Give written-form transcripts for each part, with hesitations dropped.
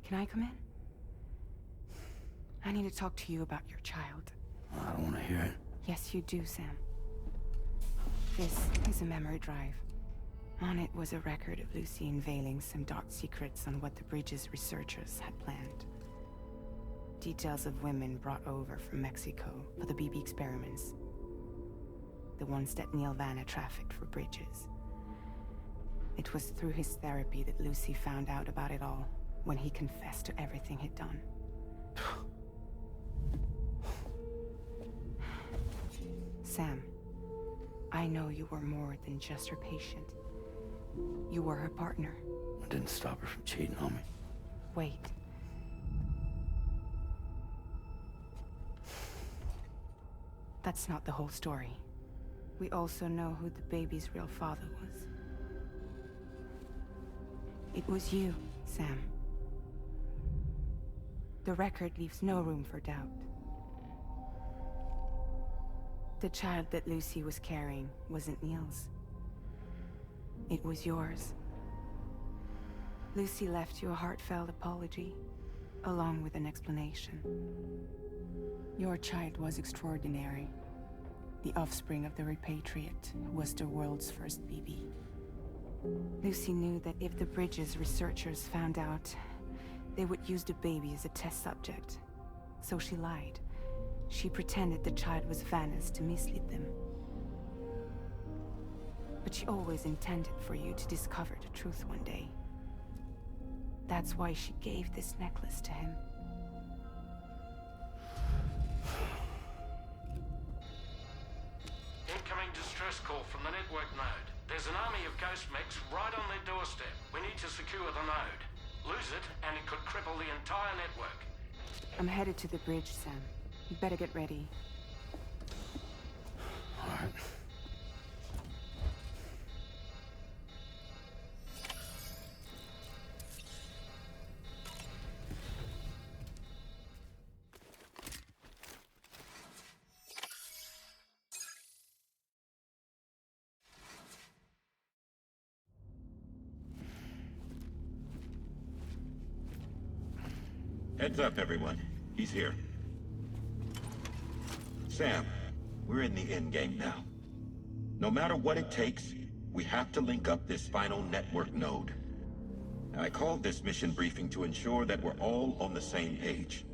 Can I come in? I need to talk to you about your child. I don't want to hear it. Yes, you do, Sam. This is a memory drive. On it was a record of Lucy unveiling some dark secrets on what the Bridges researchers had planned. Details of women brought over from Mexico for the BB experiments. The ones that Neil Vanna trafficked for Bridges. It was through his therapy that Lucy found out about it all, when he confessed to everything he'd done. Sam, I know you were more than just her patient. You were her partner. I didn't stop her from cheating on me. Wait. That's not the whole story. We also know who the baby's real father was. It was you, Sam. The record leaves no room for doubt. The child that Lucy was carrying wasn't Neil's. It was yours. Lucy left you a heartfelt apology, along with an explanation. Your child was extraordinary. The offspring of the repatriate who was the world's first BB. Lucy knew that if the Bridges researchers found out, they would use the baby as a test subject. So she lied. She pretended the child was Vanna's to mislead them. But she always intended for you to discover the truth one day. That's why she gave this necklace to him. Incoming distress call from the network node. There's an army of ghost mechs right on their doorstep. We need to secure the node. Lose it, and it could cripple the entire network. I'm headed to the bridge, Sam. You better get ready. All right. Heads up, everyone. He's here. Sam, we're in the endgame now. No matter what it takes, we have to link up this final network node. I called this mission briefing to ensure that we're all on the same page.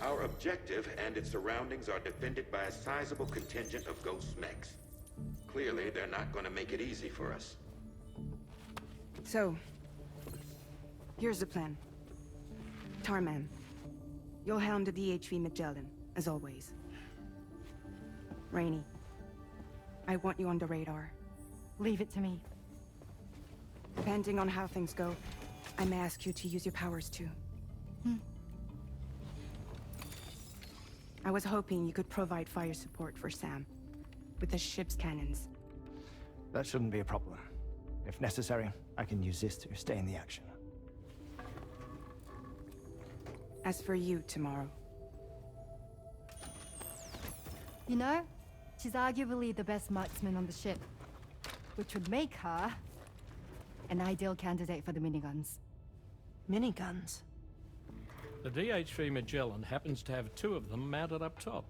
Our objective and its surroundings are defended by a sizable contingent of ghost mechs. Clearly, they're not going to make it easy for us. So, here's the plan. Tarman, you'll helm the DHV Magellan, as always. Rainey, I want you on the radar. Leave it to me. Depending on how things go, I may ask you to use your powers too. I was hoping you could provide fire support for Sam, with the ship's cannons. That shouldn't be a problem. If necessary, I can use this to stay in the action. As for you, tomorrow. You know, she's arguably the best marksman on the ship, which would make her an ideal candidate for the miniguns. Miniguns? The DHV Magellan happens to have 2 of them mounted up top.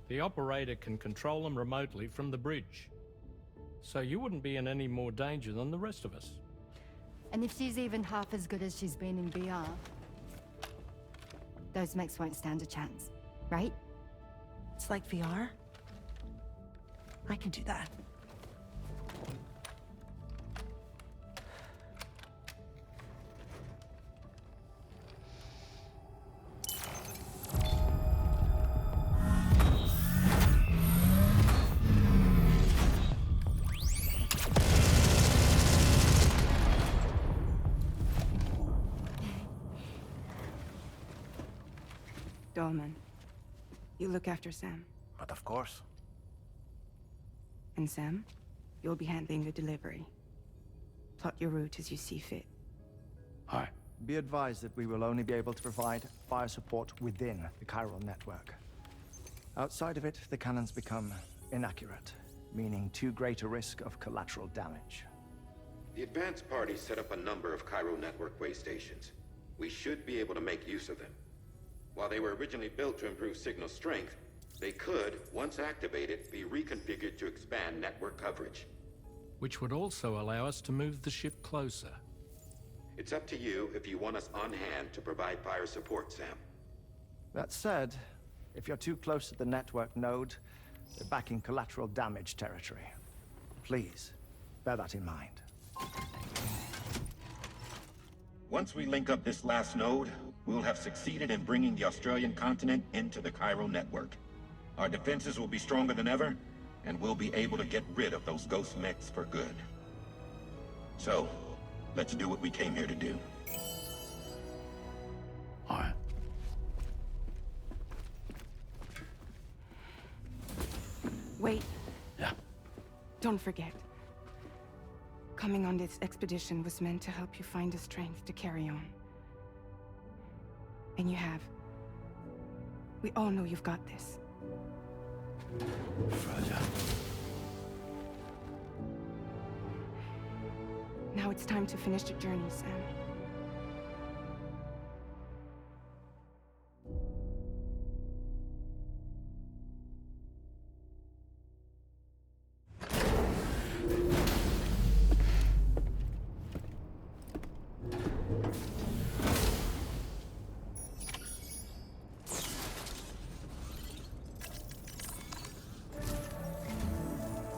The operator can control them remotely from the bridge. So you wouldn't be in any more danger than the rest of us. And if she's even half as good as she's been in VR, those mechs won't stand a chance, right? It's like VR? I can do that. Dolman, you look after Sam. But of course. And Sam, you'll be handling the delivery. Plot your route as you see fit. All right. Be advised that we will only be able to provide fire support within the chiral network. Outside of it, the cannons become inaccurate, meaning too great a risk of collateral damage. The advanced party set up a number of Cairo network way stations. We should be able to make use of them. While they were originally built to improve signal strength, they could, once activated, be reconfigured to expand network coverage. Which would also allow us to move the ship closer. It's up to you if you want us on hand to provide fire support, Sam. That said, if you're too close to the network node, you're back in collateral damage territory. Please, bear that in mind. Once we link up this last node, we'll have succeeded in bringing the Australian continent into the Cairo network. Our defenses will be stronger than ever, and we'll be able to get rid of those ghost mechs for good. So, let's do what we came here to do. All right. Wait, Yeah. don't forget. Coming on this expedition was meant to help you find the strength to carry on. And you have. We all know you've got this. Fragile. Now it's time to finish the journey, Sam.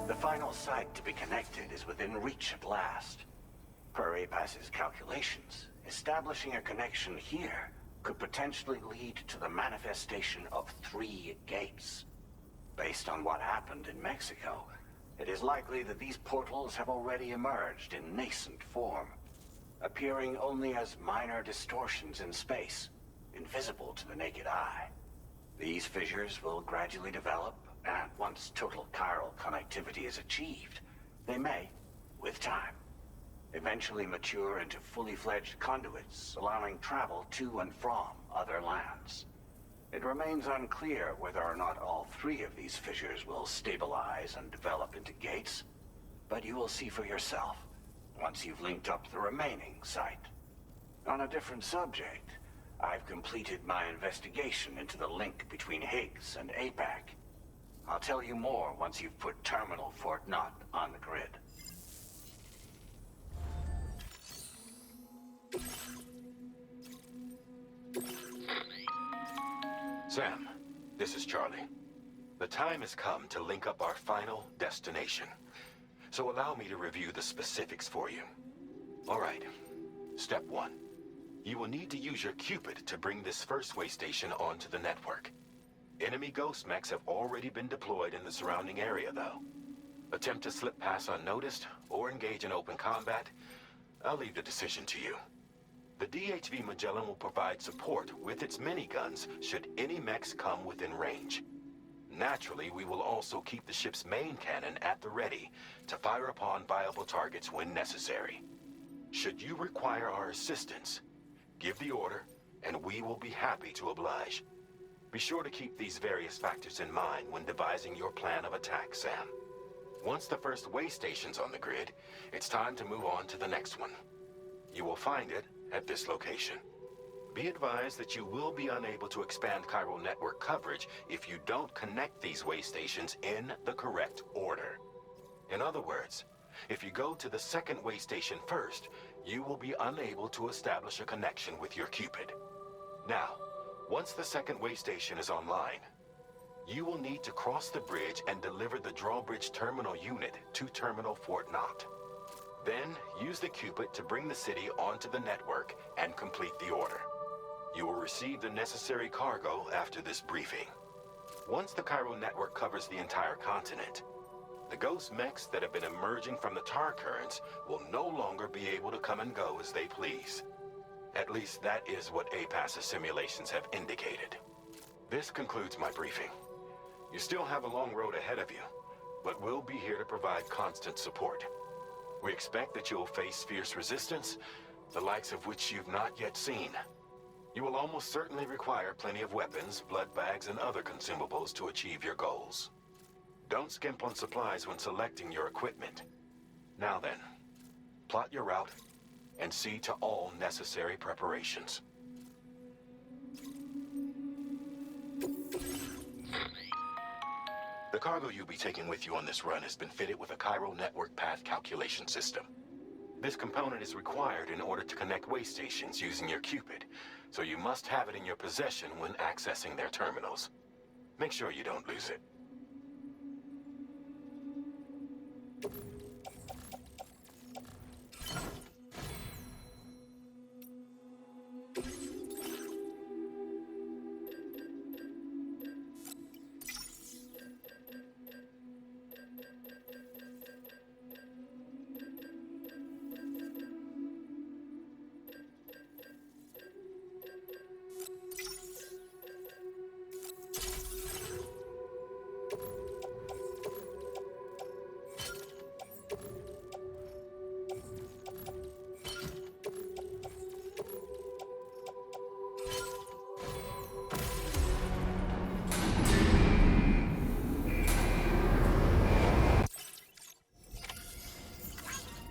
The final site to be connected is within reach at last. Per APAS's calculations, establishing a connection here could potentially lead to the manifestation of 3 gates. Based on what happened in Mexico, it is likely that these portals have already emerged in nascent form, appearing only as minor distortions in space, invisible to the naked eye. These fissures will gradually develop, and once total chiral connectivity is achieved, they may, with time, eventually mature into fully fledged conduits, allowing travel to and from other lands. It remains unclear whether or not all 3 of these fissures will stabilize and develop into gates, but you will see for yourself once you've linked up the remaining site. On a different subject, I've completed my investigation into the link between Higgs and APAC. I'll tell you more once you've put Terminal Fort Knott on the grid. Sam, this is Charlie. The time has come to link up our final destination. So allow me to review the specifics for you. All right. Step 1. You will need to use your Cupid to bring this first way station onto the network. Enemy ghost mechs have already been deployed in the surrounding area, though. Attempt to slip past unnoticed or engage in open combat, I'll leave the decision to you. The DHV Magellan will provide support with its miniguns should any mechs come within range. Naturally, we will also keep the ship's main cannon at the ready to fire upon viable targets when necessary. Should you require our assistance, give the order, and we will be happy to oblige. Be sure to keep these various factors in mind when devising your plan of attack, Sam. Once the first way station's on the grid, it's time to move on to the next one. You will find it at this location. Be advised that you will be unable to expand Cairo network coverage if you don't connect these way stations in the correct order. In other words, if you go to the second way station first, you will be unable to establish a connection with your Cupid. Now, once the second way station is online, you will need to cross the bridge and deliver the drawbridge terminal unit to Terminal Fort Knott. Then, use the Cupid to bring the city onto the network and complete the order. You will receive the necessary cargo after this briefing. Once the Cairo network covers the entire continent, the ghost mechs that have been emerging from the tar currents will no longer be able to come and go as they please. At least that is what APAS's simulations have indicated. This concludes my briefing. You still have a long road ahead of you, but we'll be here to provide constant support. We expect that you'll face fierce resistance, the likes of which you've not yet seen. You will almost certainly require plenty of weapons, blood bags, and other consumables to achieve your goals. Don't skimp on supplies when selecting your equipment. Now then, plot your route, and see to all necessary preparations. The cargo you'll be taking with you on this run has been fitted with a chiral network path calculation system. This component is required in order to connect way stations using your Cupid, so you must have it in your possession when accessing their terminals. Make sure you don't lose it.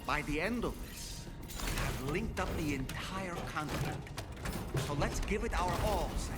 By the end of this, we have linked up the entire continent. So let's give it our all, Sam.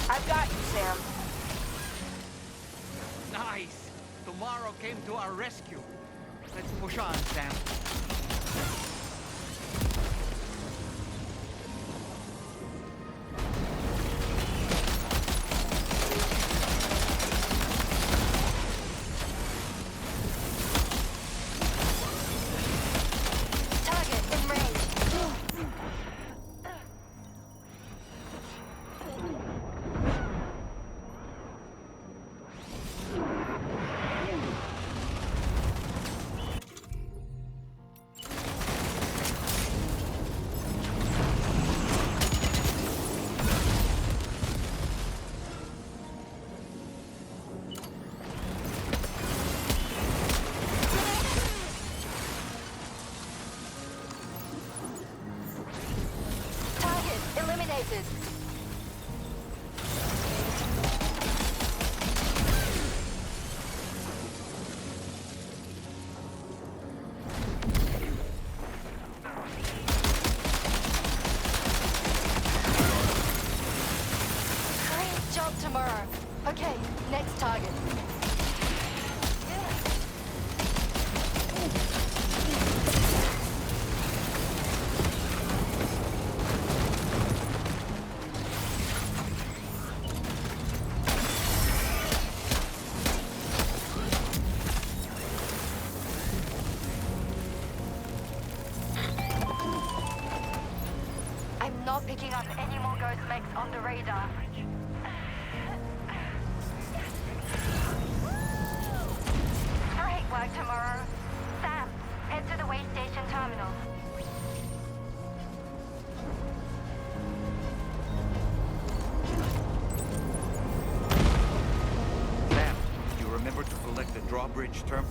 I've got you, Sam. Nice! Tomorrow came to our rescue. Let's push on, Sam. Target in range. Target eliminated. Great job tomorrow. Okay, next target. I'm not picking up any more ghost mechs on the radar. Great work tomorrow. Sam, head to the way station terminal. Sam, do you remember to collect the drawbridge term?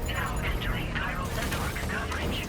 Now entering chiral network coverage.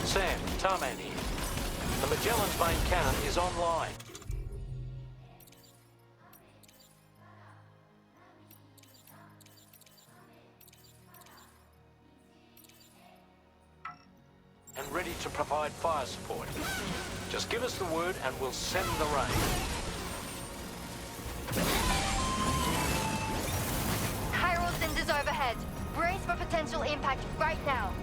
Sam, Tarman here. The Magellan's main cannon is online. And ready to provide fire support. Just give us the word and we'll send the rain. Chiral cinders overhead. Brace for potential impact right now.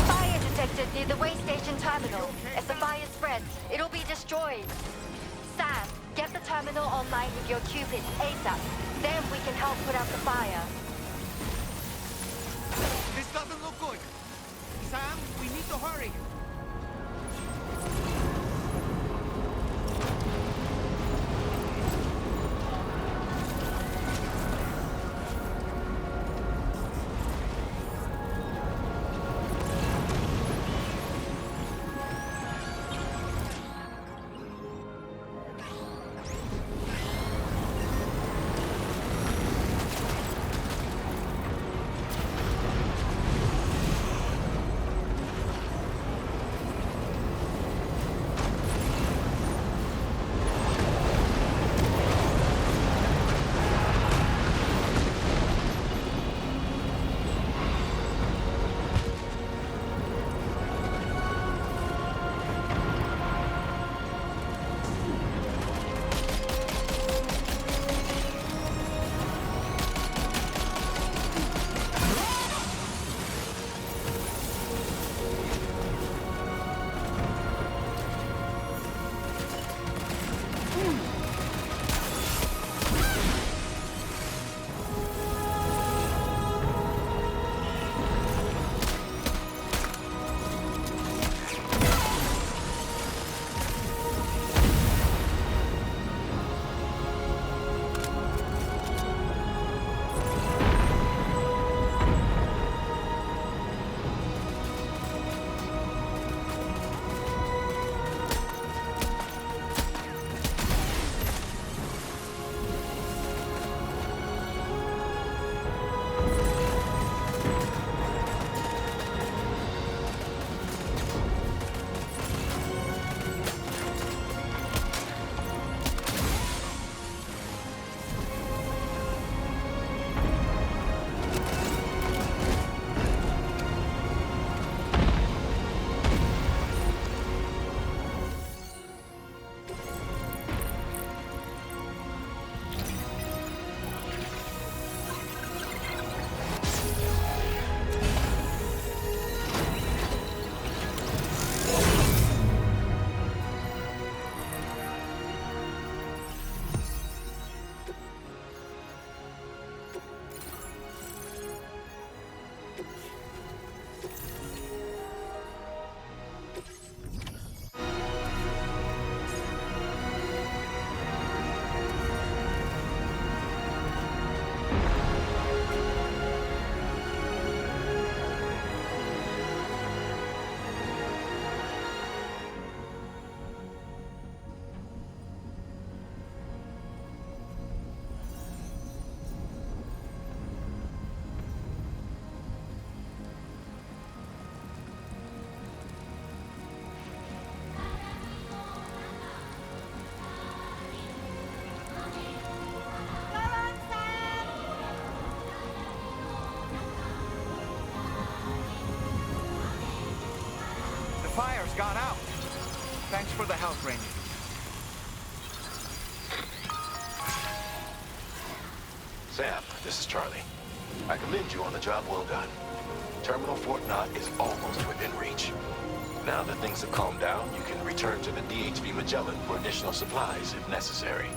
Fire detected near the way station terminal. If the fire spreads, it'll be destroyed. Sam, get the terminal online with your Cupid ASAP. Then we can help put out the fire. This doesn't look good. Sam, we need to hurry. Fire's gone out. Thanks for the help, Rainy. Sam, this is Charlie. I commend you on the job well done. Terminal Fort Knott is almost within reach. Now that things have calmed down, you can return to the DHV Magellan for additional supplies if necessary.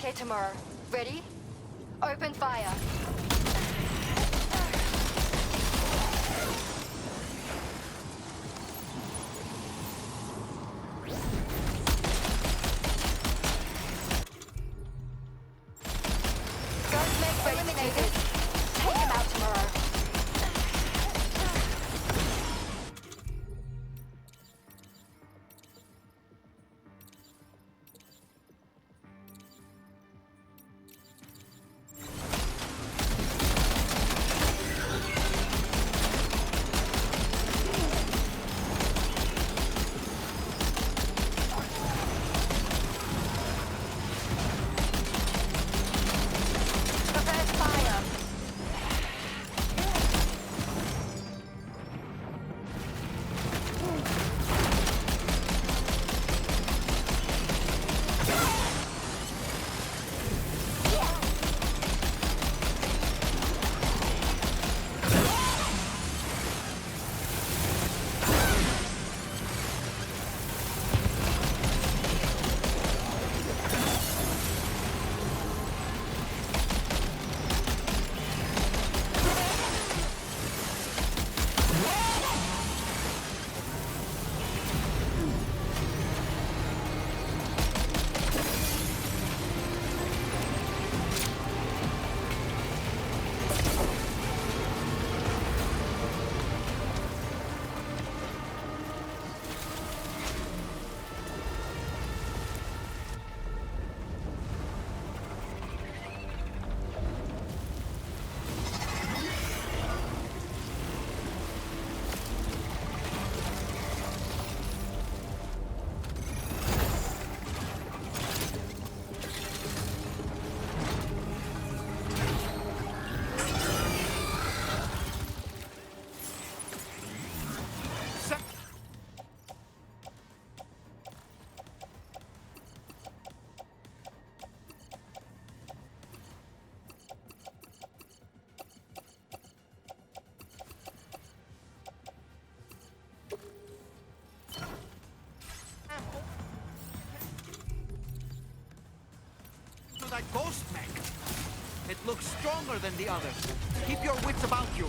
Okay, tomorrow. Ready? Open fire. Ghost mech eliminated. Take him out tomorrow. Prepare fire. To that ghost mech. It looks stronger than the others. Keep your wits about you.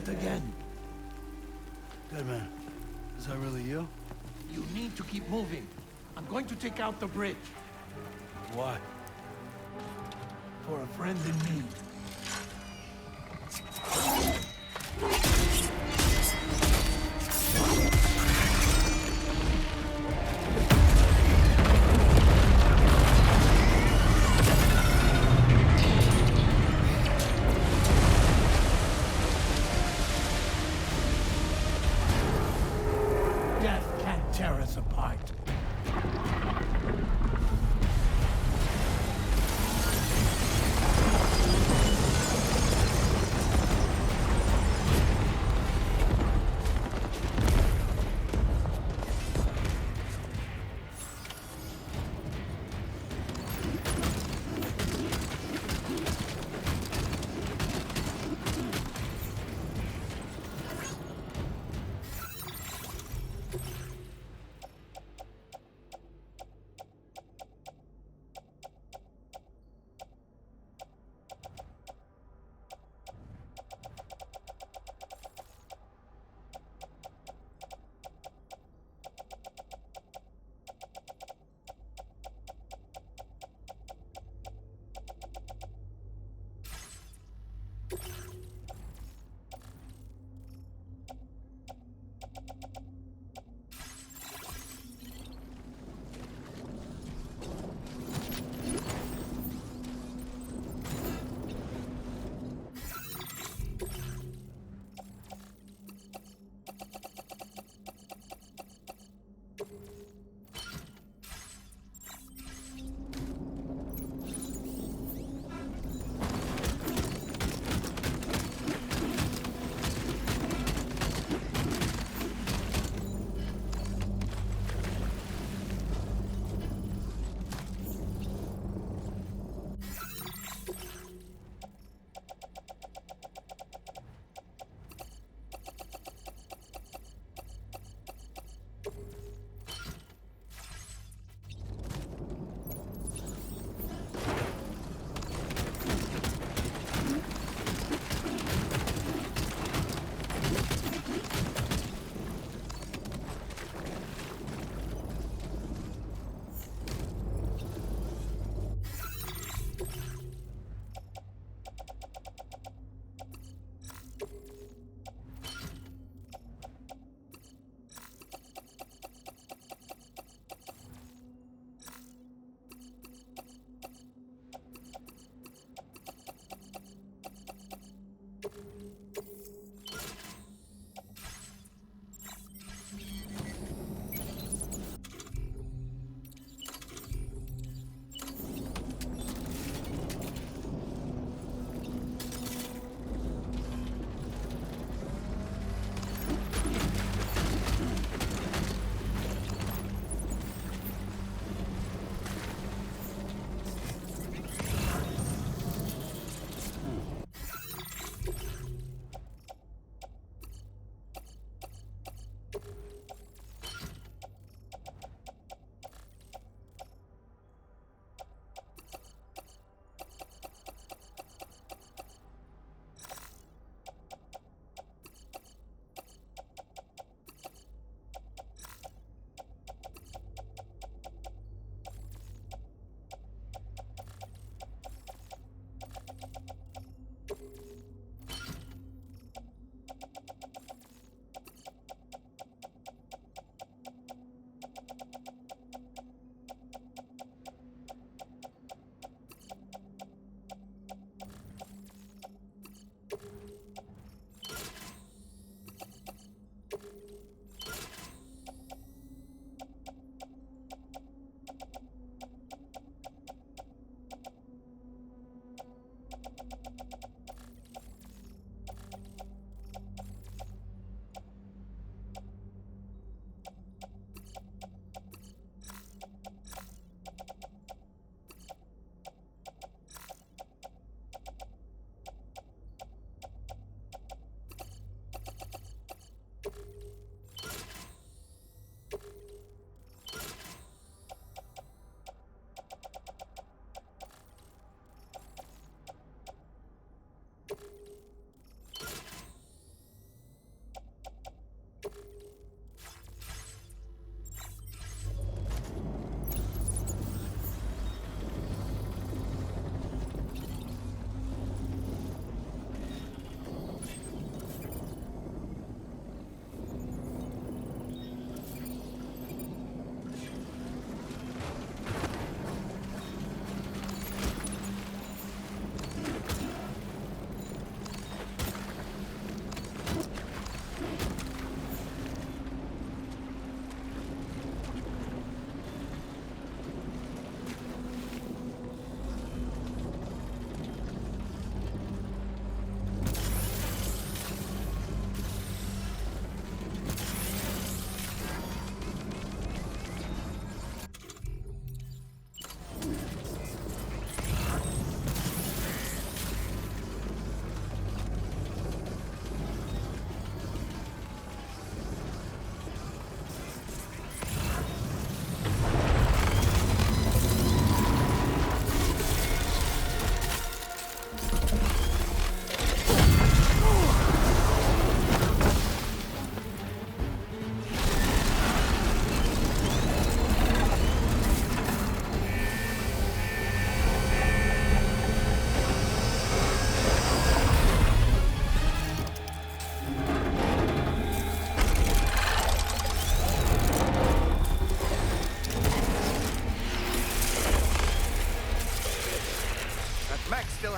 Again. Good man. Is that really you? You need to keep moving. I'm going to take out the bridge. Why? For a friend in need. tear us apart.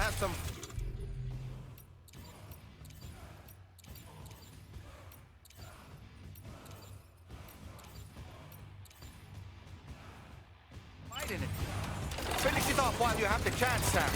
have some... fight in it. Finish it off while you have the chance, Sam.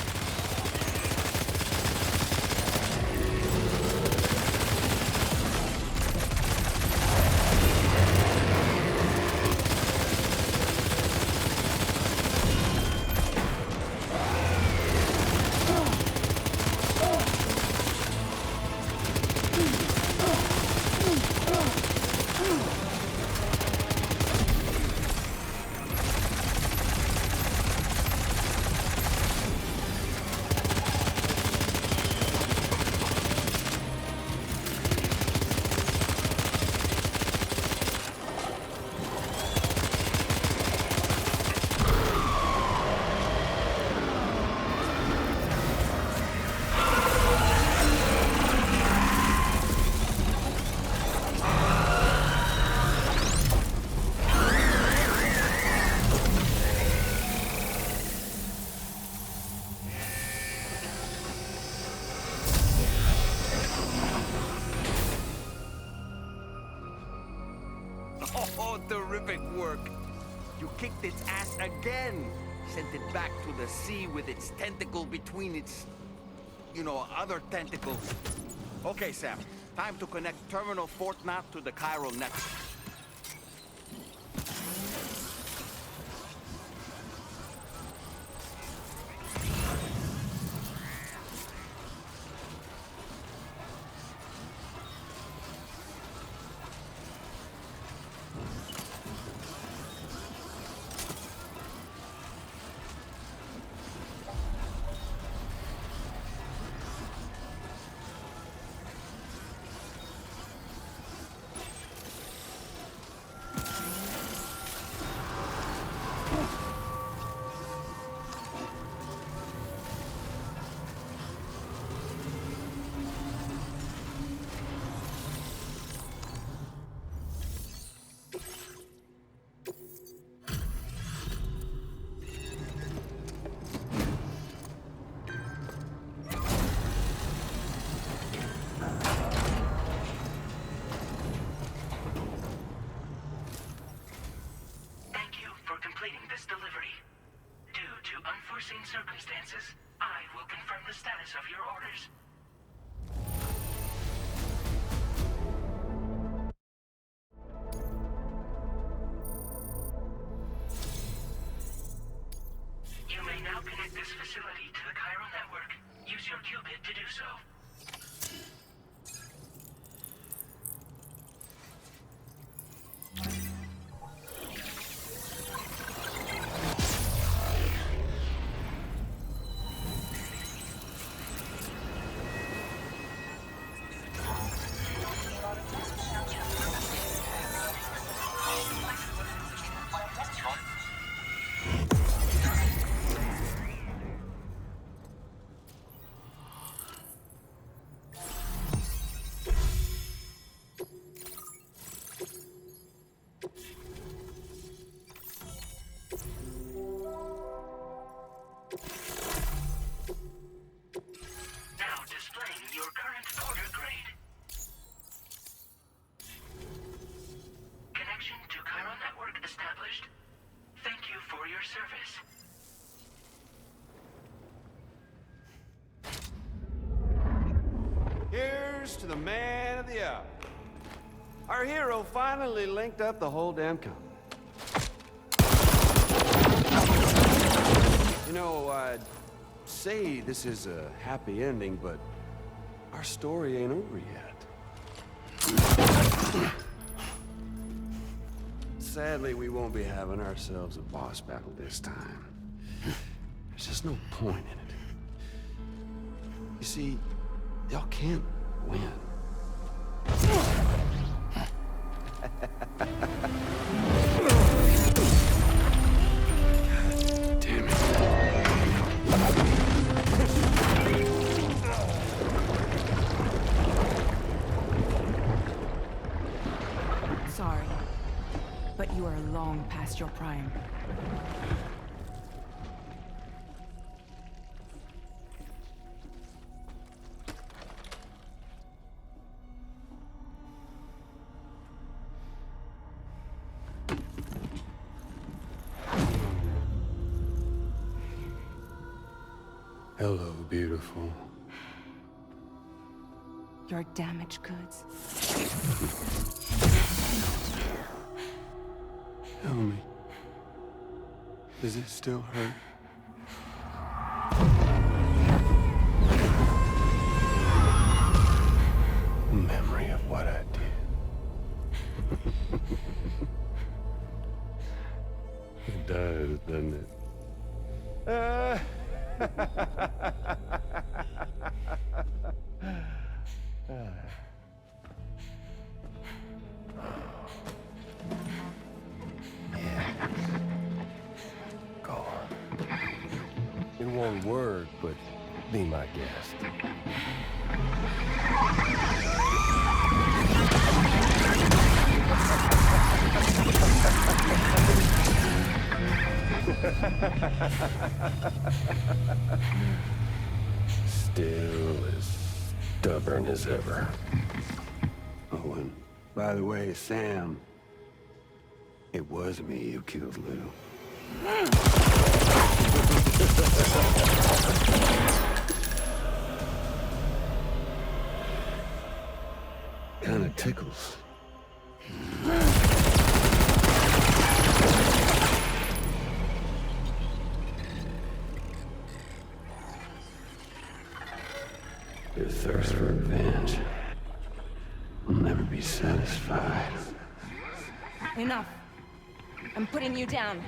Oh, terrific work. You kicked its ass again. Sent it back to the sea with its tentacle between its, other tentacles. Okay, Sam. Time to connect Terminal Fort Map to the chiral network. Circumstances, I will confirm the status of your orders. You may now connect this facility to the chiral network. Use your qubit to do so. To the man of the hour. Our hero finally linked up the whole damn company. I'd say this is a happy ending, but our story ain't over yet. Sadly, we won't be having ourselves a boss battle this time. There's just no point in it. You see, y'all can't win. Damn it. Sorry, but you are long past your prime. Hello, beautiful. Your damaged goods. Tell me, does it still hurt? Memory of what I did. It does, doesn't it? Go on. In one word, but be my guest. Still as stubborn as ever. Oh, and by the way, Sam, it was me who killed Lou. Kinda tickles. Your thirst for revenge will never be satisfied. Enough. I'm putting you down.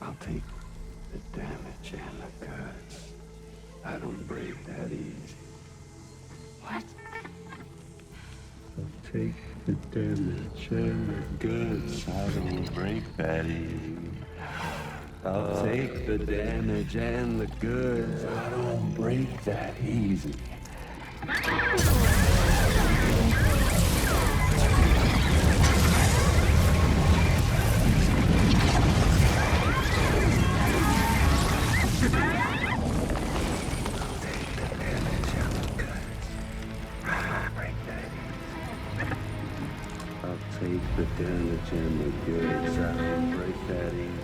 I'll take the damage and the goods. I don't break that easy. What? I'll take the damage and the goods. I don't break that easy. I'll take the damage and the goods. I don't break that easy. Take the damage and the goods. I don't break that easy.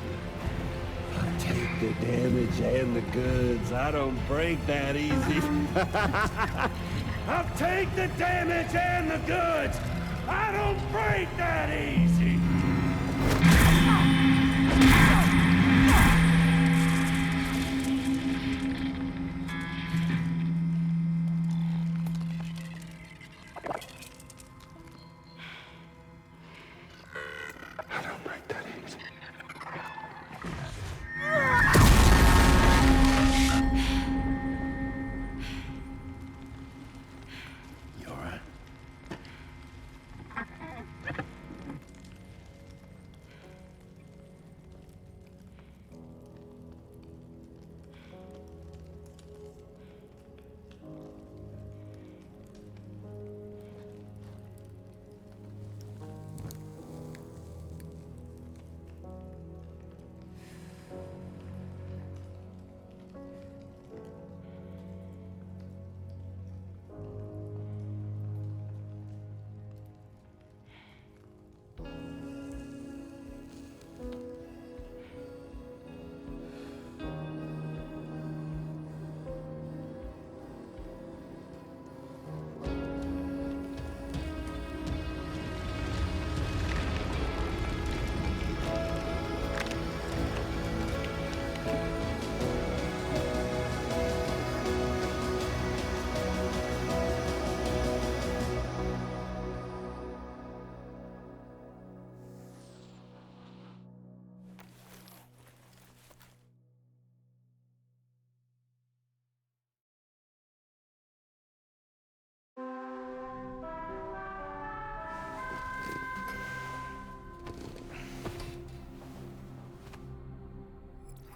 I'll take the damage and the goods. I don't break that easy. I'll take the damage and the goods. I don't break that easy. I don't break that easy. You all right?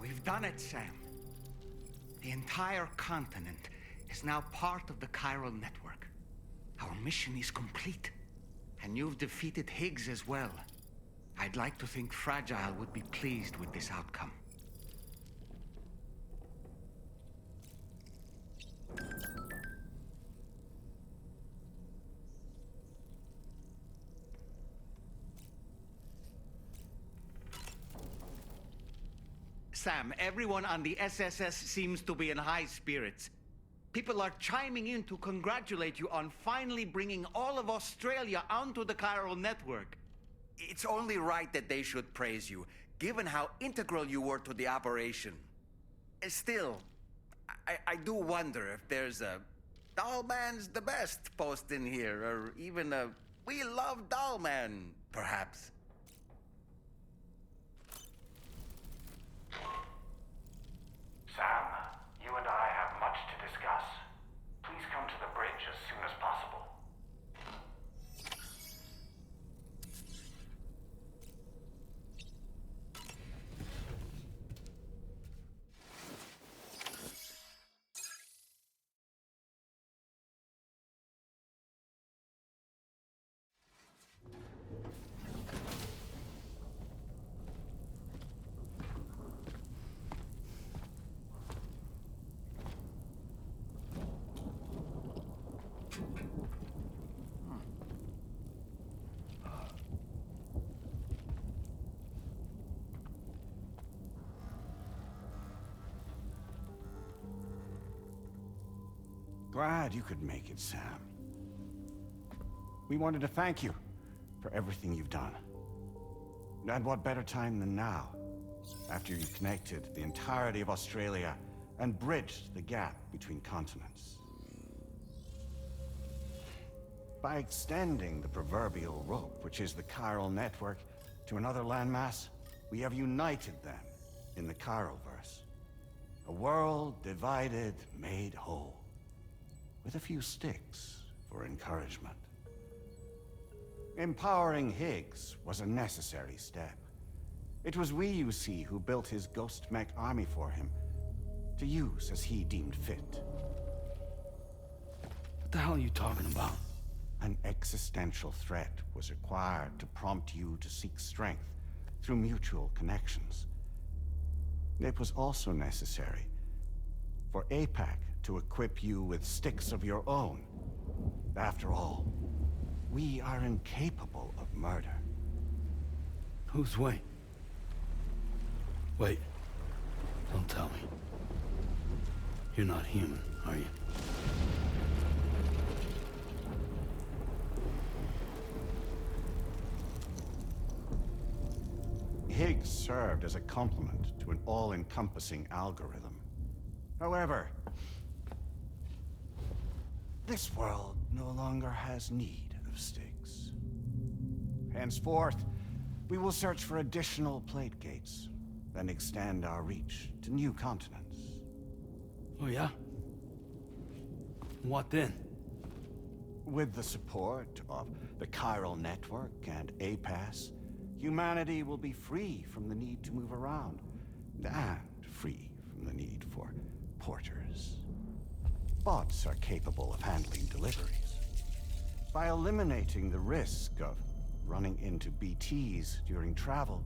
We've done it, Sam. The entire continent is now part of the chiral network. Our mission is complete. And you've defeated Higgs as well. I'd like to think Fragile would be pleased with this outcome. Sam, everyone on the SSS seems to be in high spirits. People are chiming in to congratulate you on finally bringing all of Australia onto the chiral network. It's only right that they should praise you, given how integral you were to the operation. Still, I do wonder if there's a Dollman's the best post in here, or even a We Love Dollman, perhaps. Sam, you and I have much to discuss. Please come to the bridge as soon as possible. Glad you could make it, Sam. We wanted to thank you for everything you've done. And what better time than now, after you connected the entirety of Australia and bridged the gap between continents. By extending the proverbial rope, which is the chiral network, to another landmass, we have united them in the Chiralverse. A world divided, made whole. With a few sticks for encouragement. Empowering Higgs was a necessary step. It was we, you see, who built his ghost mech army for him, to use as he deemed fit. What the hell are you talking about? An existential threat was required to prompt you to seek strength through mutual connections. It was also necessary for APAC to equip you with sticks of your own. After all, we are incapable of murder. Who's Wayne? Wait. Don't tell me. You're not human, are you? Higgs served as a complement to an all-encompassing algorithm. However, this world no longer has need of sticks. Henceforth, we will search for additional plate gates, then extend our reach to new continents. Oh yeah? What then? With the support of the chiral network and APAS, humanity will be free from the need to move around, and free from the need for porters. Bots are capable of handling deliveries. By eliminating the risk of running into BTs during travel,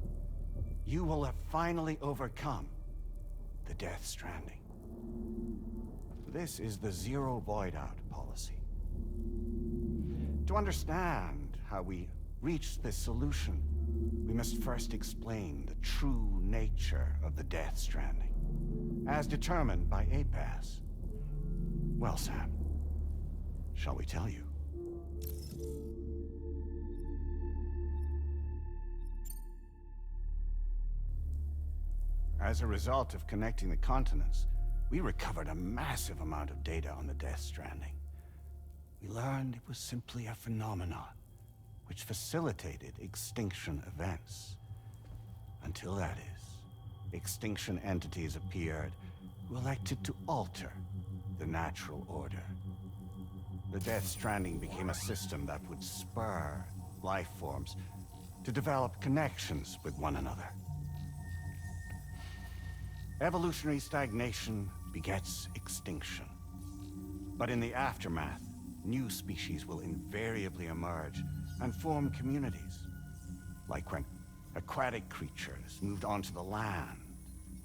you will have finally overcome the Death Stranding. This is the Zero Void Out policy. To understand how we reached this solution, we must first explain the true nature of the Death Stranding, as determined by APAS. Well, Sam, shall we tell you? As a result of connecting the continents, we recovered a massive amount of data on the Death Stranding. We learned it was simply a phenomenon which facilitated extinction events. Until that is, extinction entities appeared who elected to alter the natural order. The Death Stranding became a system that would spur life forms to develop connections with one another. Evolutionary stagnation begets extinction. But in the aftermath, new species will invariably emerge and form communities. Like when Aquatic creatures moved onto the land,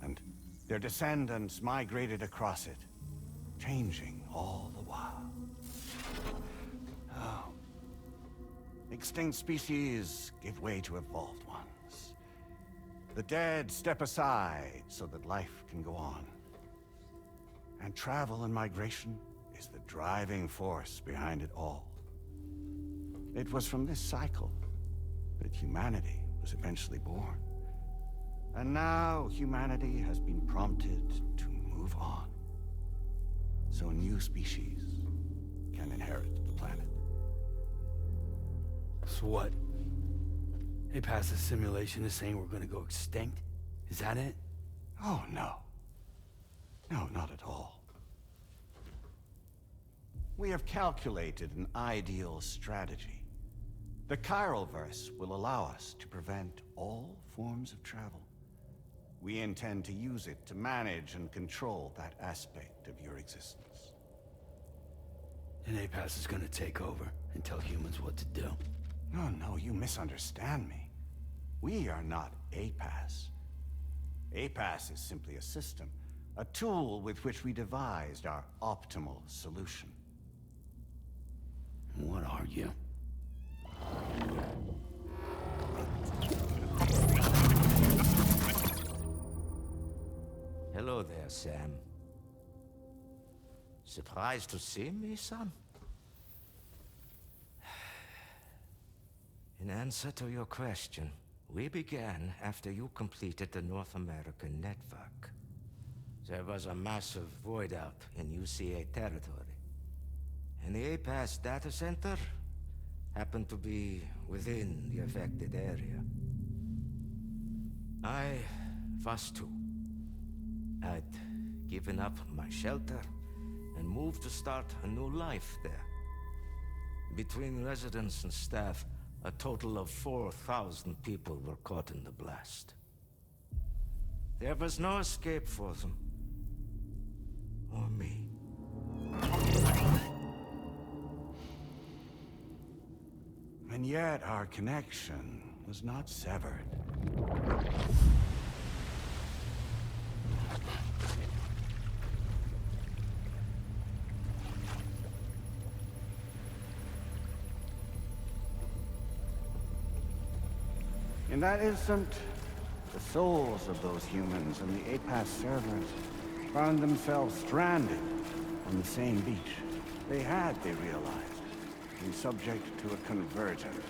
and their descendants migrated across it, changing all the while. Oh. Extinct species give way to evolved ones. The dead step aside so that life can go on. And travel and migration is the driving force behind it all. It was from this cycle that humanity was eventually born. And now humanity has been prompted to move on. So new species can inherit the planet. So what? APAS's simulation is saying we're gonna go extinct? Is that it? Oh, no. No, not at all. We have calculated an ideal strategy. The Chiralverse will allow us to prevent all forms of travel. We intend to use it to manage and control that aspect of your existence. And APAS is gonna take over and tell humans what to do. No, you misunderstand me. We are not APAS. APAS is simply a system, a tool with which we devised our optimal solution. What are you? Hello there, Sam. Surprised to see me, son? In answer to your question, we began after you completed the North American network. There was a massive void out in UCA territory, and the APAS data center happened to be within the affected area. I was too. I'd given up my shelter and moved to start a new life there. Between residents and staff, a total of 4,000 people were caught in the blast. There was no escape for them. Or me. And yet our connection was not severed. In that instant, the souls of those humans and the APAS servers found themselves stranded on the same beach. They realized, been subject to a convergence.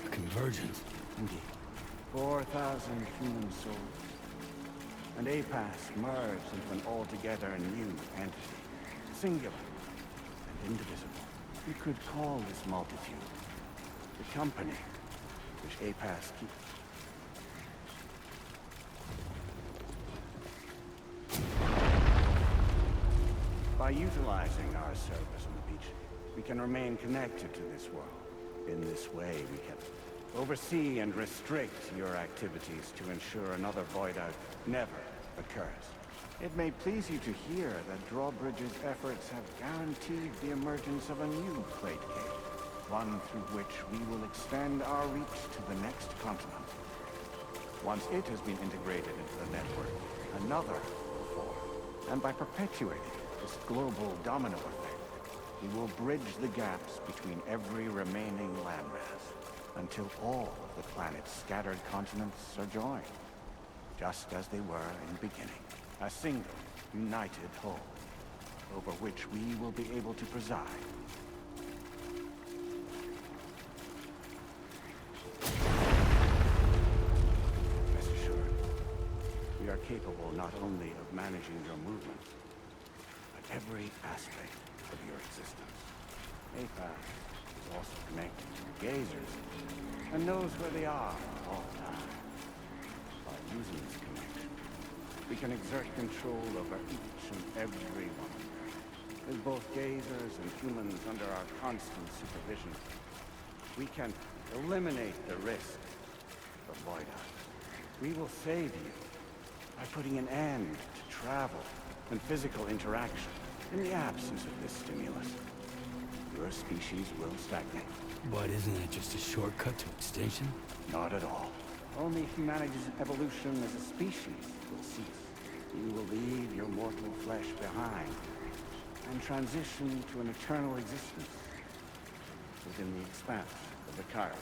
A convergence? Indeed. 4,000 human souls. And APAS merged into an altogether new entity. Singular and indivisible. You could call this multitude the company which APAS keeps. By utilizing our service on the beach, we can remain connected to this world. In this way, we can oversee and restrict your activities to ensure another void out never occurs. It may please you to hear that Drawbridge's efforts have guaranteed the emergence of a new Plate Gate, one through which we will extend our reach to the next continent. Once it has been integrated into the network, another will form. And by perpetuating this global domino effect, we will bridge the gaps between every remaining landmass until all of the planet's scattered continents are joined, just as they were in the beginning. A single, united whole, over which we will be able to preside. Rest assured, we are capable not only of managing your movements, but every aspect of your existence. APAS is also connected to the gazers, and knows where they are at all times. By using this connection, we can exert control over each and every one. With both gazers and humans under our constant supervision, we can eliminate the risk of void out. We will save you by putting an end to travel and physical interaction. In the absence of this stimulus, your species will stagnate. But isn't it just a shortcut to extinction? Not at all. Only humanity's evolution as a species will cease. You will leave your mortal flesh behind and transition to an eternal existence within the expanse of the Chiron.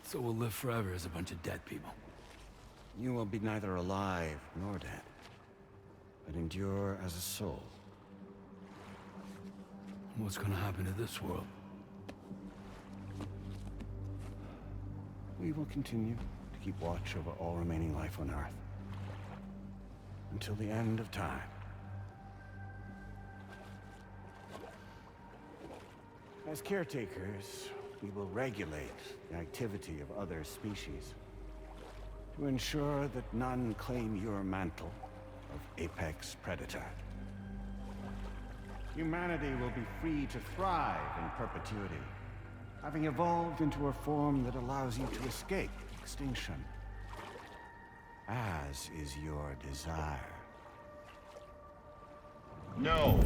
So we'll live forever as a bunch of dead people. You will be neither alive nor dead, but endure as a soul. What's gonna happen to this world? We will continue to keep watch over all remaining life on Earth until the end of time. As caretakers, we will regulate the activity of other species to ensure that none claim your mantle of apex predator. Humanity will be free to thrive in perpetuity, having evolved into a form that allows you to escape extinction, as is your desire. No!